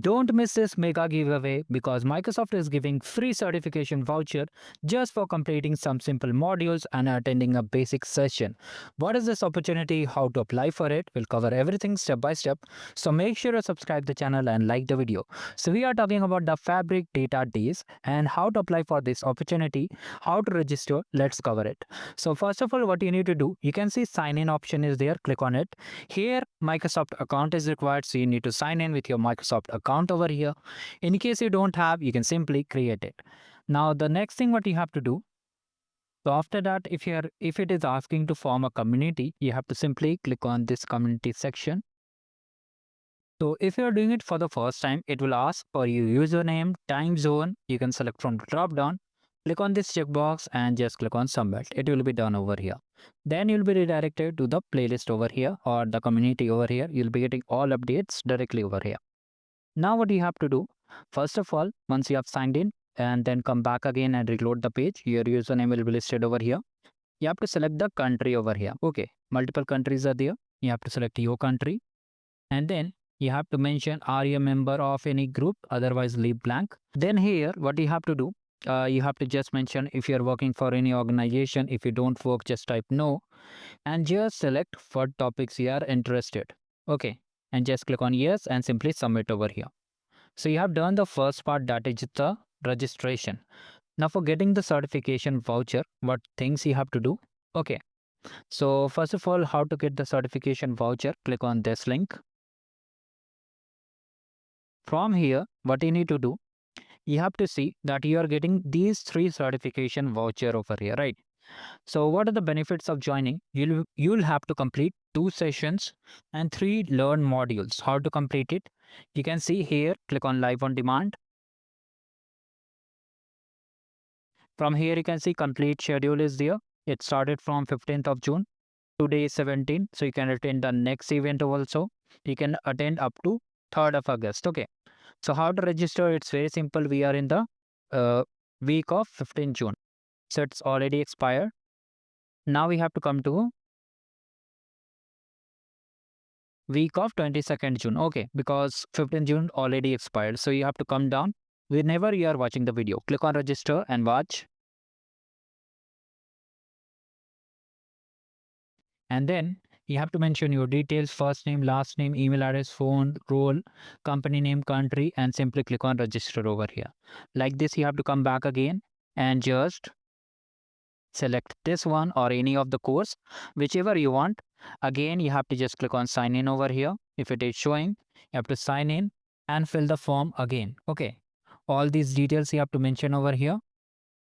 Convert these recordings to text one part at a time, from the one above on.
Don't miss this mega giveaway because Microsoft is giving free certification voucher just for completing some simple modules and attending a basic session. What is this opportunity? How to apply for it? We'll cover everything step by step. So make sure to subscribe the channel and like the video. So we are talking about the Fabric Data Days and how to apply for this opportunity, how to register. Let's cover it. So first of all, what you need to do, you can see sign in option is there. Click on it. Here Microsoft account is required, so you need to sign in with your Microsoft account over here. In case you don't have, you can simply create it. Now the next thing what you have to do, so after that, if it is asking to form a community, you have to simply click on this community section. So if you're doing it for the first time, it will ask for your username, time zone. You can select from the drop down. Click on this checkbox and just click on submit. It will be done over here. Then you'll be redirected to the playlist over here or the community over here. You'll be getting all updates directly over here. Now what you have to do, first of all, once you have signed in and then come back again and reload the page, your username will be listed over here. You have to select the country over here. Okay, multiple countries are there. You have to select your country and then you have to mention are you a member of any group, otherwise leave blank. Then here what you have to do, you have to just mention if you're working for any organization. If you don't work, just type no and just select what topics you are interested. Okay, and just click on yes and simply submit over here. So you have done the first part, that is the registration. Now for getting the certification voucher, what things you have to do? Okay, so first of all, how to get the certification voucher? Click on this link. From here, what you need to do, you have to see that you are getting these 3 certification voucher over here, right? So what are the benefits of joining? You'll have to complete 2 sessions and 3 learn modules. How to complete it? You can see here, click on live on demand. From here you can see complete schedule is there. It started from 15th of June. Today is 17th, so you can attend the next event also. You can attend up to 3rd of August. Okay. So how to register? It's very simple. We are in the week of 15th June. So it's already expired. Now we have to come to week of 22nd June. Okay, because 15th June already expired. So you have to come down whenever you are watching the video. Click on register and watch. And then you have to mention your details, first name, last name, email address, phone, role, company name, country, and simply click on register over here. Like this, you have to come back again and just select this one or any of the course, whichever you want. Again, you have to just click on sign in over here. If it is showing, you have to sign in and fill the form again. Okay. All these details you have to mention over here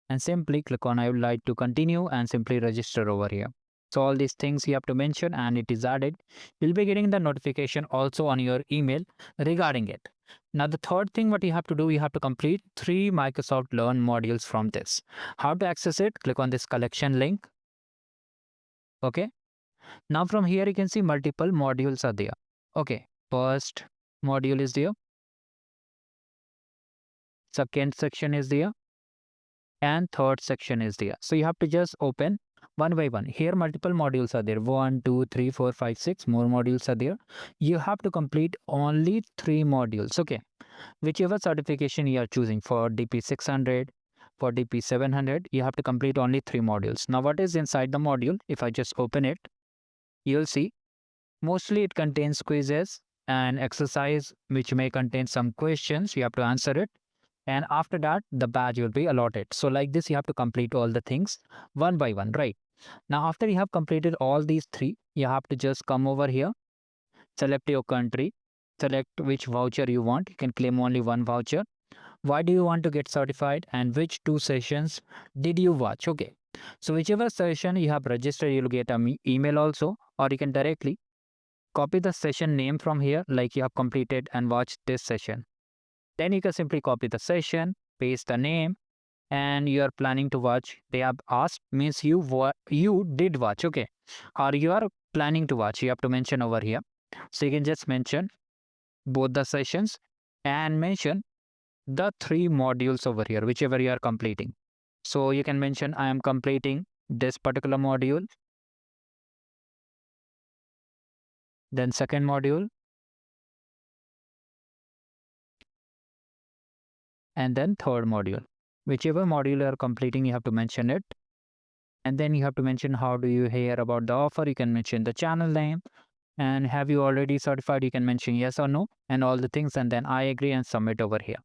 and simply click on I would like to continue and simply register over here. So all these things you have to mention and it is added. You'll be getting the notification also on your email regarding it. Now the third thing what you have to do, you have to complete 3 Microsoft Learn modules from this. How to access it? Click on this collection link. Okay. Now from here you can see multiple modules are there. Okay. First module is there. Second section is there. And third section is there. So you have to just open one by one. Here multiple modules are there. 1, 2, 3, 4, 5, 6 more modules are there. You have to complete only 3 modules. Okay. Whichever certification you are choosing for DP 600, for DP 700, you have to complete only 3 modules. Now what is inside the module? If I just open it, you'll see mostly it contains quizzes and exercise which may contain some questions. You have to answer it. And after that, the badge will be allotted. So like this, you have to complete all the things one by one, right? Now, after you have completed all these 3, you have to just come over here, select your country, select which voucher you want. You can claim only one voucher. Why do you want to get certified and which 2 sessions did you watch? Okay. So whichever session you have registered, you'll get an email also, or you can directly copy the session name from here, like you have completed and watched this session. Then you can simply copy the session, paste the name, and you are planning to watch. They have asked means you did watch, okay, or you are planning to watch. You have to mention over here. So you can just mention both the sessions and mention the 3 modules over here, whichever you are completing. So you can mention I am completing this particular module, then second module, and then third module. Whichever module you are completing, you have to mention it. And then you have to mention how do you hear about the offer. You can mention the channel name, and have you already certified, you can mention yes or no and all the things, and then I agree and submit over here.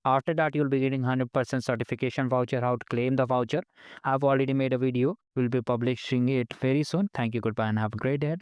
After that, you'll be getting 100% certification voucher, how to claim the voucher. I've already made a video, we'll be publishing it very soon. Thank you, goodbye, and have a great day.